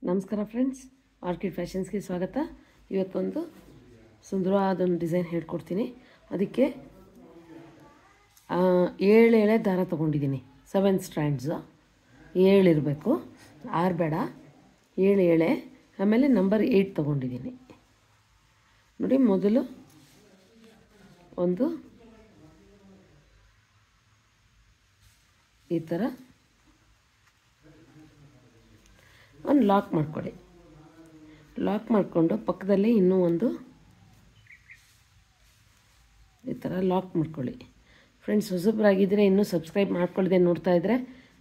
ನಮಸ್ಕಾರ friends, orchid ಫ್ಯಾಷನ್ಸ್ಗೆ ಸ್ವಾಗತ. ಇವತ್ತೊಂದು ಸುಂದರವಾದ ಡಿಸೈನ್ ಹೇಳ್ಕೊಡ್ತೀನಿ. ಅದಕ್ಕೆ 7 ಎಳೆ ದಾರ ತೊಗೊಂಡಿದ್ದೀನಿ. 7 ಸ್ಟ್ರ್ಯಾಂಡ್ಸು, 7 ಇರಬೇಕು, 6 ಬೇಡ, 7 ಎಳೆ. ಆಮೇಲೆ ನಂಬರ್ 8 ತೊಗೊಂಡಿದ್ದೀನಿ. ನೋಡಿ, ಮೊದಲು ಒಂದು ಈ ಥರ ಒಂದು ಲಾಕ್ ಮಾಡ್ಕೊಳ್ಳಿ. ಲಾಕ್ ಮಾಡಿಕೊಂಡು ಪಕ್ಕದಲ್ಲಿ ಇನ್ನೂ ಒಂದು ಈ ಥರ ಲಾಕ್ ಮಾಡ್ಕೊಳ್ಳಿ. ಫ್ರೆಂಡ್ಸ್, ಹೊಸಬರಾಗಿದ್ದರೆ ಇನ್ನೂ ಸಬ್ಸ್ಕ್ರೈಬ್ ಮಾಡ್ಕೊಳ್ಳದೆ ನೋಡ್ತಾ ಇದ್ದರೆ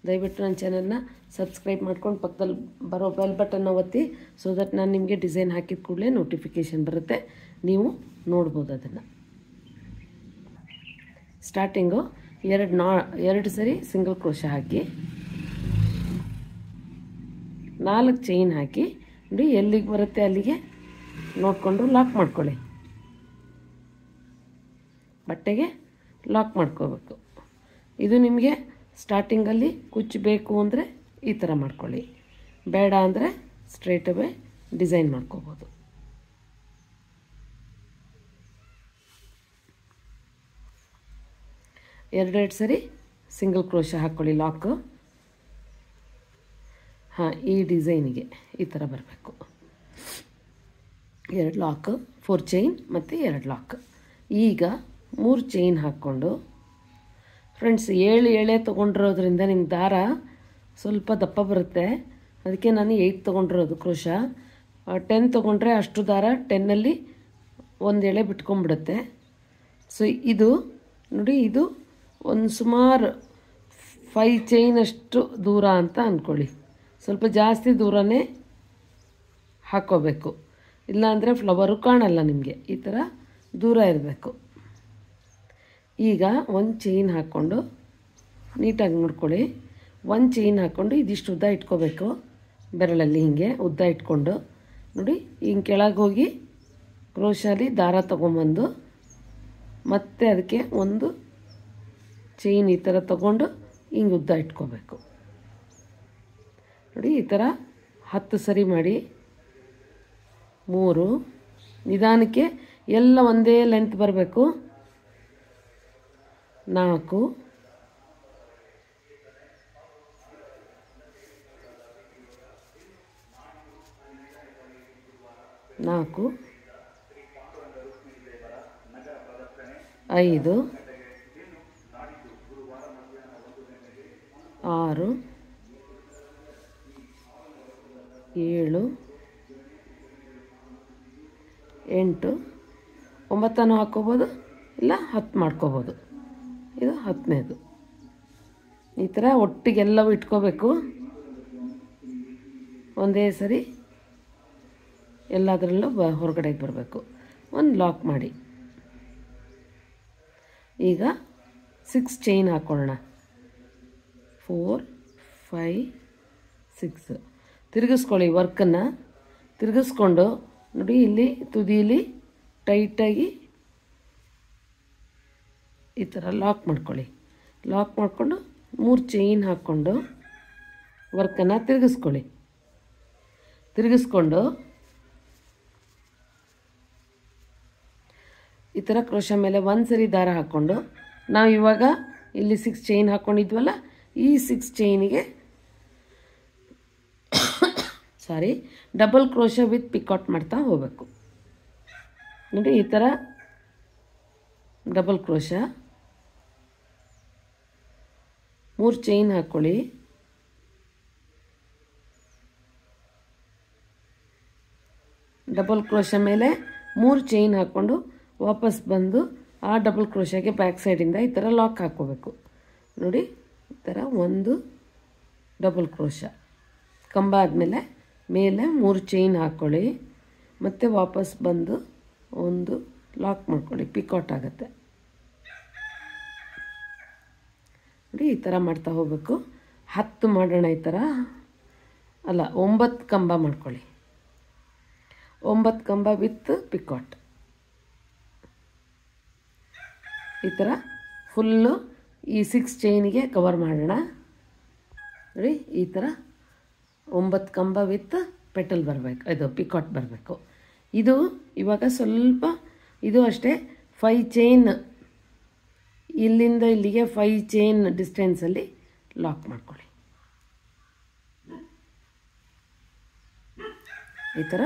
ದಯವಿಟ್ಟು ನನ್ನ ಚಾನಲ್ನ ಸಬ್ಸ್ಕ್ರೈಬ್ ಮಾಡ್ಕೊಂಡು ಪಕ್ಕದಲ್ಲಿ ಬರೋ ಬೆಲ್ ಬಟನ್ನ ಒತ್ತಿ. ಸೊ ದಟ್ ನಾನು ನಿಮಗೆ ಡಿಸೈನ್ ಹಾಕಿದ ಕೂಡಲೇ ನೋಟಿಫಿಕೇಷನ್ ಬರುತ್ತೆ, ನೀವು ನೋಡ್ಬೋದು ಅದನ್ನು. ಸ್ಟಾರ್ಟಿಂಗು 2 ಸರಿ ಸಿಂಗಲ್ ಕ್ರೋಶ ಹಾಕಿ 4 ಚೈನ್ ಹಾಕಿ, ನೋಡಿ ಎಲ್ಲಿಗೆ ಬರುತ್ತೆ ಅಲ್ಲಿಗೆ ನೋಡಿಕೊಂಡು ಲಾಕ್ ಮಾಡ್ಕೊಳ್ಳಿ. ಬಟ್ಟೆಗೆ ಲಾಕ್ ಮಾಡ್ಕೋಬೇಕು. ಇದು ನಿಮಗೆ ಸ್ಟಾರ್ಟಿಂಗಲ್ಲಿ ಕುಚ್ಚಬೇಕು ಅಂದರೆ ಈ ಥರ ಮಾಡ್ಕೊಳ್ಳಿ, ಬೇಡ ಅಂದರೆ ಸ್ಟ್ರೈಟ್ ಅವೇ ಡಿಸೈನ್ ಮಾಡ್ಕೋಬೋದು. ಎರಡೆರಡು ಸರಿ ಸಿಂಗಲ್ ಕ್ರೋಶ ಹಾಕ್ಕೊಳ್ಳಿ ಲಾಕು. ಈ ಡಿಸೈನಿಗೆ ಈ ಥರ ಬರಬೇಕು. 2 ಲಾಕು, 4 ಚೈನ್ ಮತ್ತು 2 ಲಾಕ್. ಈಗ 3 ಚೈನ್ ಹಾಕ್ಕೊಂಡು ಫ್ರೆಂಡ್ಸ್, 7 ಎಳೆ ತೊಗೊಂಡಿರೋದ್ರಿಂದ ನಿಮ್ಗೆ ದಾರ ಸ್ವಲ್ಪ ದಪ್ಪ ಬರುತ್ತೆ. ಅದಕ್ಕೆ ನಾನು 8 ತೊಗೊಂಡಿರೋದು ಕ್ರೋಶ. 10 ತೊಗೊಂಡ್ರೆ ಅಷ್ಟು ದಾರ 10ಅಲ್ಲಿ 1 ಎಳೆ ಬಿಟ್ಕೊಂಡ್ಬಿಡುತ್ತೆ. ಸೊ ಇದು ನೋಡಿ, ಇದು ಒಂದು ಸುಮಾರು 5 ಚೈನಷ್ಟು ದೂರ ಅಂತ ಅಂದ್ಕೊಳ್ಳಿ. ಸ್ವಲ್ಪ ಜಾಸ್ತಿ ದೂರನೇ ಹಾಕ್ಕೋಬೇಕು, ಇಲ್ಲಾಂದರೆ ಫ್ಲವರು ಕಾಣಲ್ಲ ನಿಮಗೆ. ಈ ಥರ ದೂರ ಇರಬೇಕು. ಈಗ 1 ಚೈನ್ ಹಾಕ್ಕೊಂಡು ನೀಟಾಗಿ ನೋಡ್ಕೊಳ್ಳಿ. 1 ಚೈನ್ ಹಾಕ್ಕೊಂಡು ಇದಿಷ್ಟು ಉದ್ದ ಇಟ್ಕೋಬೇಕು. ಬೆರಳಲ್ಲಿ ಹಿಂಗೆ ಉದ್ದ ಇಟ್ಕೊಂಡು ನೋಡಿ, ಹಿಂಗೆ ಕೆಳಗೆ ಹೋಗಿ ಕ್ರೋಶಾಲಿ ದಾರ ತೊಗೊಂಬಂದು ಮತ್ತೆ ಅದಕ್ಕೆ 1 ಚೈನ್ ಈ ಥರ ತೊಗೊಂಡು ಹಿಂಗೆ ಉದ್ದ ಇಟ್ಕೋಬೇಕು. ನೋಡಿ, ಈ ಥರ 10 ಸರಿ ಮಾಡಿ. 3 ನಿಧಾನಕ್ಕೆ ಎಲ್ಲ ಒಂದೇ ಲೆಂತ್ ಬರಬೇಕು. 4 5 6 7 8 9 ಹಾಕ್ಕೋಬೋದು, ಇಲ್ಲ 10 ಮಾಡ್ಕೋಬೋದು. ಇದು 10ನೇದು. ಈ ಥರ ಒಟ್ಟಿಗೆಲ್ಲವೂ ಇಟ್ಕೋಬೇಕು. ಒಂದೇ ಸರಿ ಎಲ್ಲದರಲ್ಲೂ ಹೊರಗಡೆಗೆ ಬರಬೇಕು. ಒಂದು ಲಾಕ್ ಮಾಡಿ. ಈಗ 6 ಚೈನ್ ಹಾಕ್ಕೊಳ್ಳೋಣ. 4 5 6 ತಿರುಗಿಸ್ಕೊಳ್ಳಿ. ವರ್ಕನ್ನು ತಿರುಗಿಸ್ಕೊಂಡು ನೋಡಿ, ಇಲ್ಲಿ ತುದಿಯಲ್ಲಿ ಟೈಟಾಗಿ ಈ ಥರ ಲಾಕ್ ಮಾಡ್ಕೊಳ್ಳಿ. ಲಾಕ್ ಮಾಡಿಕೊಂಡು 3 ಚೈನ್ ಹಾಕ್ಕೊಂಡು ವರ್ಕನ್ನು ತಿರುಗಿಸ್ಕೊಳ್ಳಿ. ತಿರುಗಿಸ್ಕೊಂಡು ಈ ಥರ ಕ್ರೋಶ ಮೇಲೆ 1 ಸರಿ ದಾರ ಹಾಕ್ಕೊಂಡು, ನಾವು ಇವಾಗ ಇಲ್ಲಿ 6 ಚೈನ್ ಹಾಕ್ಕೊಂಡಿದ್ವಲ್ಲ, ಈ 6 ಚೈನಿಗೆ ಡಬಲ್ ಕ್ರೋಶ ವಿತ್ ಪಿಕಾಟ್ ಮಾಡ್ತಾ ಹೋಗಬೇಕು. ನೋಡಿ, ಈ ಥರ ಡಬಲ್ ಕ್ರೋಶ 3 ಚೈನ್ ಹಾಕ್ಕೊಳ್ಳಿ. ಡಬಲ್ ಕ್ರೋಶ ಮೇಲೆ 3 ಚೈನ್ ಹಾಕ್ಕೊಂಡು ವಾಪಸ್ ಬಂದು ಆ ಡಬಲ್ ಕ್ರೋಶಗೆ ಬ್ಯಾಕ್ ಸೈಡಿಂದ ಈ ಥರ ಲಾಕ್ ಹಾಕ್ಕೋಬೇಕು. ನೋಡಿ, ಈ ಥರ 1 ಡಬಲ್ ಕ್ರೋಶ ಕಂಬ ಆದಮೇಲೆ ಮೇಲೆ 3 ಚೈನ್ ಹಾಕ್ಕೊಳ್ಳಿ. ಮತ್ತು ವಾಪಸ್ ಬಂದು 1 ಲಾಕ್ ಮಾಡ್ಕೊಳ್ಳಿ, ಪಿಕಾಟ್ ಆಗುತ್ತೆ. ನೋಡಿ, ಈ ಥರ ಮಾಡ್ತಾ ಹೋಗಬೇಕು. 10 ಮಾಡೋಣ. ಈ ಥರ ಅಲ್ಲ, 9 ಕಂಬ ಮಾಡ್ಕೊಳ್ಳಿ. 9 ಕಂಬ ವಿತ್ ಪಿಕಾಟ್. ಈ ಥರ ಫುಲ್ಲು ಈ 6 ಚೈನಿಗೆ ಕವರ್ ಮಾಡೋಣ. ನೋಡಿ, ಈ ಥರ 9 ಕಂಬ ವಿತ್ ಪೆಟಲ್ ಬರಬೇಕು, ಇದು ಪಿಕಾಟ್ ಬರಬೇಕು. ಇದು ಇವಾಗ ಸ್ವಲ್ಪ ಇದು ಅಷ್ಟೇ 5 ಚೈನ್, ಇಲ್ಲಿಂದ ಇಲ್ಲಿಗೆ 5 ಚೈನ್ ಡಿಸ್ಟೆನ್ಸಲ್ಲಿ ಲಾಕ್ ಮಾಡ್ಕೊಳ್ಳಿ. ಈ ಥರ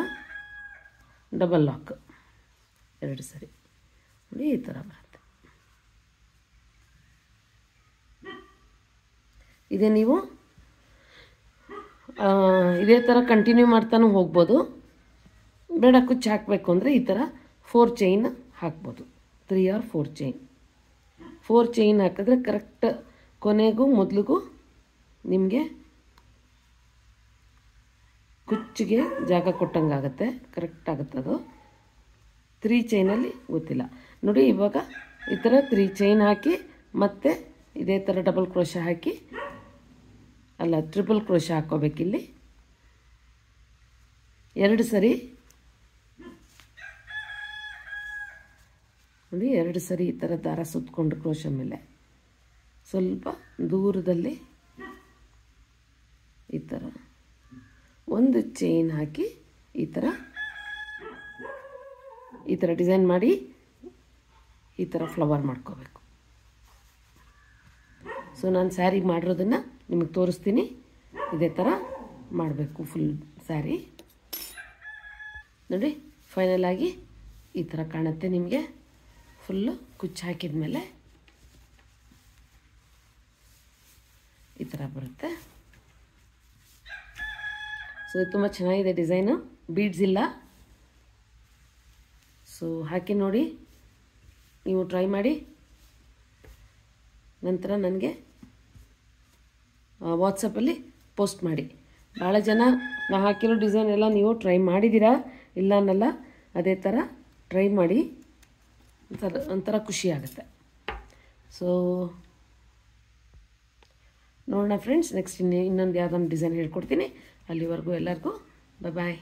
ಡಬಲ್ ಲಾಕ್ 2 ಸರಿ ನೋಡಿ, ಈ ಥರ ಬರುತ್ತೆ. ಇದೇ ನೀವು ಇದೇ ಥರ ಕಂಟಿನ್ಯೂ ಮಾಡ್ತಾನೂ ಹೋಗ್ಬೋದು. ಬೇಡ ಕುಚ್ಚು ಹಾಕಬೇಕು ಅಂದರೆ ಈ ಥರ 4 ಚೈನ್ ಹಾಕ್ಬೋದು. 3 or 4 ಚೈನ್. 4 ಚೈನ್ ಹಾಕಿದ್ರೆ ಕರೆಕ್ಟ್ ಕೊನೆಗೂ ಮೊದಲಿಗೂ ನಿಮಗೆ ಕುಚ್ಚಿಗೆ ಜಾಗ ಕೊಟ್ಟಂಗಾಗತ್ತೆ, ಕರೆಕ್ಟ್ ಆಗುತ್ತೆ ಅದು. 3 ಚೈನಲ್ಲಿ ಗೊತ್ತಿಲ್ಲ ನೋಡಿ. ಇವಾಗ ಈ ಥರ 3 ಚೈನ್ ಹಾಕಿ ಮತ್ತೆ ಇದೇ ಥರ ಡಬಲ್ ಕ್ರೋಶ ಹಾಕಿ, ಅಲ್ಲ ಟ್ರಿಪಲ್ ಕ್ರೋಶ ಹಾಕ್ಕೋಬೇಕಿಲ್ಲಿ 2 ಸರಿ ನೋಡಿ. 2 ಸರಿ ಈ ಥರ ದಾರ ಸುತ್ತಕೊಂಡು ಕ್ರೋಶ ಮೇಲೆ ಸ್ವಲ್ಪ ದೂರದಲ್ಲಿ ಈ ಥರ 1 ಚೈನ್ ಹಾಕಿ ಈ ಥರ ಡಿಸೈನ್ ಮಾಡಿ ಈ ಥರ ಫ್ಲವರ್ ಮಾಡ್ಕೋಬೇಕು. ಸೊ ನಾನು ಸ್ಯಾರಿಗೆ ಮಾಡಿರೋದನ್ನು ನಿಮಗೆ ತೋರಿಸ್ತೀನಿ. ಇದೇ ಥರ ಮಾಡಬೇಕು ಫುಲ್ ಸ್ಯಾರಿ ನೋಡಿ. ಫೈನಲ್ ಆಗಿ ಈ ಥರ ಕಾಣುತ್ತೆ ನಿಮಗೆ. ಫುಲ್ಲು ಕುಚ್ಚು ಹಾಕಿದ ಮೇಲೆ ಈ ಥರ ಬರುತ್ತೆ. ಸೊ ಇದು ತುಂಬ ಚೆನ್ನಾಗಿದೆ ಡಿಸೈನು, ಬೀಡ್ಸ್ ಇಲ್ಲ. ಸೊ ಹಾಕಿ ನೋಡಿ, ನೀವು ಟ್ರೈ ಮಾಡಿ. ನಂತರ ನನಗೆ ವಾಟ್ಸಪ್ಪಲ್ಲಿ ಪೋಸ್ಟ್ ಮಾಡಿ. ಭಾಳ ಜನ ನಾ ಹಾಕಿರೋ ಡಿಸೈನ್ ಎಲ್ಲ ನೀವು ಟ್ರೈ ಮಾಡಿದ್ದೀರಾ, ಇಲ್ಲ ಅನ್ನಲ್ಲ. ಅದೇ ಥರ ಟ್ರೈ ಮಾಡಿ, ಒಂಥರ ಖುಷಿ ಆಗುತ್ತೆ. ಸೊ ನೋಡೋಣ ಫ್ರೆಂಡ್ಸ್, ನೆಕ್ಸ್ಟ್ ಇನ್ನೊಂದು ಯಾವುದೊಂದು ಡಿಸೈನ್ ಹೇಳ್ಕೊಡ್ತೀನಿ. ಅಲ್ಲಿವರೆಗೂ ಎಲ್ಲರಿಗೂ ಬಾಯ್.